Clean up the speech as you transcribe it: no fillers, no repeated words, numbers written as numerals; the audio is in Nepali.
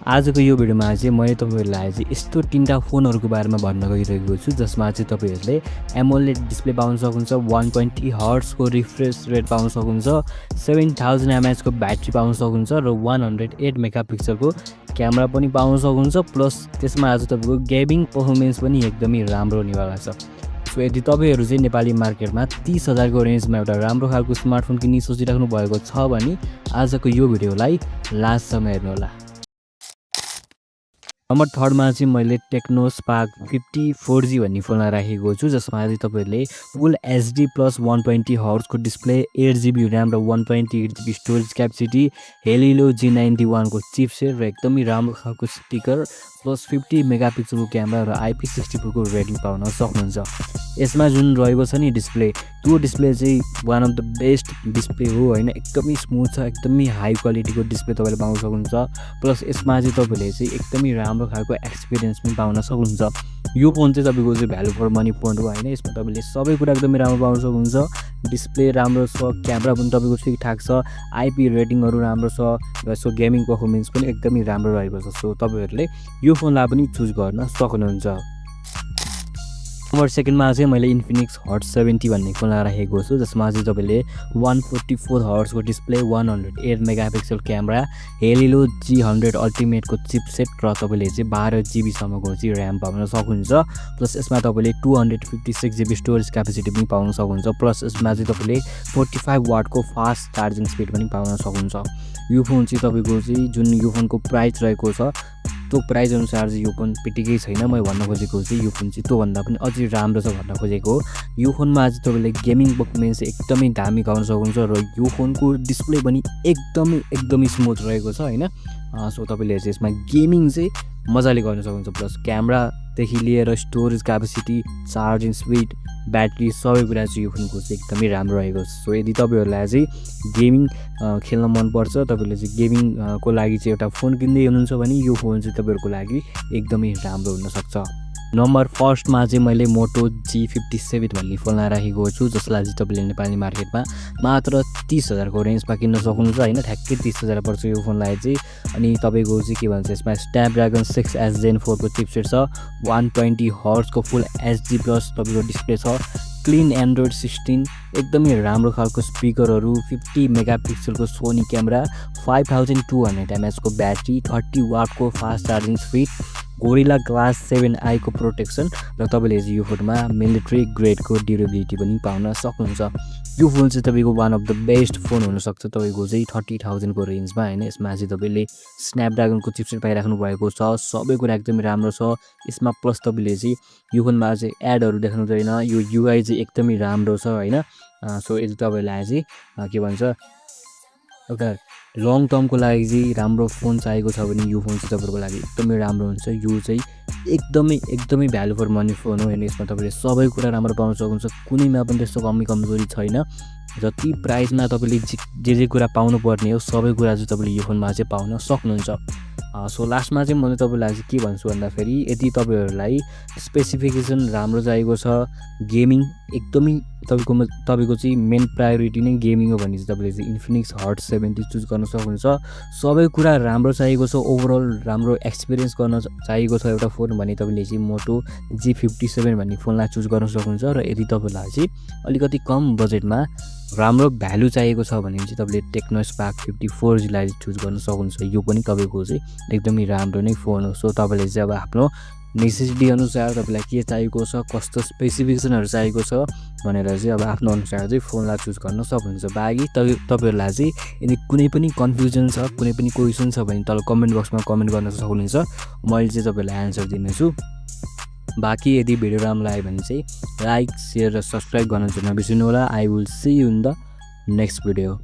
आजको यो भिडियोमा चाहिँ मैले तपाईहरुलाई चाहिँ यस्तो तीनटा फोनहरुको बारेमा भन्न गइरहेको छु जसमा चाहिँ तपाईहरुले एमोलेड डिस्प्ले पाउन सक्नुहुन्छ, 120 हर्ट्ज को रिफ्रेश रेट पाउन सक्नुहुन्छ, 7000 mAh को ब्याट्री पाउन सक्नुहुन्छ र 108 मेगापिक्सलको क्यामेरा पनि पाउन सक्नुहुन्छ। प्लस त्यसमा आज तपाईको गेमिङ परफर्मेन्स पनि एकदमै राम्रो हुनेवाला छ। सो यदि तपाईहरु चाहिँ नेपाली मार्केटमा 30,000 को रेन्जमा एउटा राम्रो खालको स्मार्टफोन किन्ने सोचिराख्नु भएको छ भने आजको यो भिडियोलाई लास्टसम्म हेर्नु होला। नम्बर 3 मा चाहिँ मैले टेक्नो स्पार्क 50 4G भन्ने फोनलाई राखेको छु जसमा चाहिँ तपाईहरुले फुल HD प्लस 120 हर्ट्ज को डिस्प्ले, 8GB र्याम र 128GB स्टोरेज क्यापेसिटी, हेलिलो G91 को चिपसेट र एकदमै राम्रो खालको स्पिकर प्लस 50 मेगापिक्सलको क्यामेरा र IP64 को रेटिङ पाउन सक्नुहुन्छ। यसमा जुन रहेको छ नि डिस्प्ले, त्यो डिस्प्ले चाहिँ one of the best display हो हैन, एकदमै स्मुथ छ, एकदमै हाई क्वालिटीको डिस्प्ले तपाईले पाउन सक्नुहुन्छ। प्लस यसमा चाहिँ तपाईले चाहिँ एकदमै राम्रो खालको एक्सपिरियन्स पनि पाउन सक्नुहुन्छ। यो फोन चाहिँ तपाईको चाहिँ भ्यालु फर मनी फोन हो हैन, यसमा तपाईले सबै कुरा एकदमै राम्रो पाउन सक्नुहुन्छ। डिस्प्ले राम्रो छ, क्यामेरा पनि तपाईको ठिकठाक छ, IP रेटिङहरु राम्रो छ र सो गेमिङ परफर्मेन्स पनि एकदमै राम्रो रहेको छ। सो तपाईहरुले यो फोनलाई पनि चुज गर्न सक्नुहुन्छ। नम्बर 2 मा चाहिँ मैले infinix hot 70 भन्ने फोनलाई राखेको छु जसमा चाहिँ तपाईले 144 हर्ट्ज को display, 108 megapixel camera, Helio G100 ultimate को चिपसेट र तपाईले चाहिँ 12GB सम्मको चाहिँ र्याम पाउन सक्नुहुन्छ। प्लस यसमा तपाईले 256GB स्टोरेज क्यापेसिटी पनि पाउन सक्नुहुन्छ। प्लस यसमा चाहिँ तपाईले 45 वाट को फास्ट चार्जिङ स्पिड पनि पाउन सक्नुहुन्छ। यो फोन चाहिँ तपाईको चाहिँ जुन यो फोनको प्राइस रहेको छ त्यो प्राइस अनुसार चाहिँ यो फोन पिटिकै छैन। म भन्न खोजेको चाहिँ यो फोन चाहिँ त्यो भन्दा पनि अझै राम्रो छ भन्न खोजेको। यो फोनमा चाहिँ तपाईले गेमिङ परफर्मेन्स एकदमै दामी पाउन सक्नुहुन्छ र यो फोनको डिस्प्ले पनि एकदमै स्मुथ रहेको छ हैन। सो तपाईले चाहिँ यसमा गेमिङ चाहिँ मजाले गर्न सक्नुहुन्छ। प्लस क्यामेरा देखि लिएर storage capacity, charging speed, battery सबै कुरा चाहिँ यो फोनको चाहिँ एकदमै राम्रो रहेको छ। सो यदि तपाईहरुलाई चाहिँ गेमिङ खेल्न मन पर्छ, तपाईले चाहिँ गेमिङ को लागि चाहिँ एउटा फोन किन्दै हुनुहुन्छ भने यो फोन चाहिँ तपाईहरुको लागि एकदमै राम्रो हुन सक्छ। नम्बर 1 मा चाहिँ मैले मोटो G57 भन्ने फोनलाई राखेको छु जसलाई चाहिँ तपाईले नेपाली मार्केटमा मात्र 30,000 को रेन्जमा किन्न सक्नुहुन्छ हैन, ठ्याक्कै 30,000 पर्छ यो फोनलाई चाहिँ। अनि तपाईको चाहिँ के भन्छ यसमा स्न्यापड्र्यागन 6S Gen 4 को चिपसेट छ, 120 हर्ट्ज को फुल HD प्लस तपाईको डिस्प्ले छ, क्लीन एन्ड्रोइड 16, एकदमै राम्रो खालको स्पिकरहरु, 50 मेगापिक्सल को सोनी क्यामेरा, 5200 mAh को ब्याट्री, 30 वाट को fast charging speed, gorilla glass 7i को प्रोटेक्सन र तपाईले चाहिँ यो फोनमा मिलिट्री ग्रेड को ड्युरेबिलिटी पनि पाउन सक्नुहुन्छ। यो फोन चाहिँ तपाईको one of the best phone हुन सक्छ तपाईको चाहिँ 30,000 को रेन्जमा हैन। यसमा चाहिँ तपाईले स्न्यापड्र्यागन को चिपसेट पाइराख्नु भएको छ, सबै कुरा एकदमै राम्रो छ यसमा। प्लस तपाईले चाहिँ यो फोनमा चाहिँ एडहरु देख्नु हुँदैन, यो UI चाहिँ एकदमै राम्रो छ हैन। सो यदि तपाईलाई चाहिँ के भन्छ एउटा लङ टर्मको लागि चाहिँ राम्रो फोन चाहिएको छ भने यो फोन चाहिँ तपाईहरुको लागि एकदमै राम्रो हुन्छ। यो चाहिँ एकदमै भ्यालु फर मनी फोन हो हैन। यसमा तपाईले सबै कुरा राम्रो पाउन सक्नुहुन्छ, कुनैमा पनि त्यस्तो कमजोरी छैन। जति प्राइसमा तपाईले जे कुरा पाउनु पर्ने हो सबै कुरा चाहिँ तपाईले यो फोनमा चाहिँ पाउन सक्नुहुन्छ। सो लास्टमा चाहिँ मैले तपाईलाई चाहिँ के भन्छु भन्दाखेरि यदि तपाईहरुलाई स्पेसिफिकेसन राम्रो चाहिएको छ, गेमिङ एकदमै तपाईको चाहिँ मेन प्रायोरिटी नै गेमिङ हो भने चाहिँ तपाईले चाहिँ इन्फिनिक्स हट 70 चुज गर्न सक्नुहुन्छ। सबै कुरा राम्रो चाहिएको छ, ओभरअल राम्रो एक्सपिरियन्स गर्न चाहिएको छ एउटा फोन भने तपाईले चाहिँ मोटो G57 भन्ने फोनलाई चुज गर्न सक्नुहुन्छ। र यदि तपाईलाई चाहिँ अलिकति कम बजेटमा राम्रो भ्यालु चाहिएको छ भने चाहिँ तपाईले टेक्नो स्पार्क 50 4G लाई चुज गर्न सक्नुहुन्छ। यो पनि तपाईको चाहिँ एकदमै राम्रो नै फोन हो। सो तपाईले चाहिँ अब आफ्नो नेसेसिटी अनुसार तपाईलाई के चाहिएको छ, कस्तो स्पेसिफिकेसनहरु चाहिएको छ भनेर चाहिँ अब आफ्नो अनुसार चाहिँ फोनलाई चुज गर्न सक्नुहुन्छ। बाँकी तपाईहरुलाई चाहिँ यदि कुनै पनि कन्फ्युजन छ, कुनै पनि क्वेशन छ भने तल कमेन्ट बक्समा कमेन्ट गर्न सक्नुहुन्छ, मैले चाहिँ तपाईलाई आन्सर दिनेछु। बाँकी यदि भिडियो राम्रो लाग्यो भने चाहिँ लाइक, शेयर र सब्स्क्राइब गर्न चाहिँ नबिर्सिनु होला। I will see you in the next video.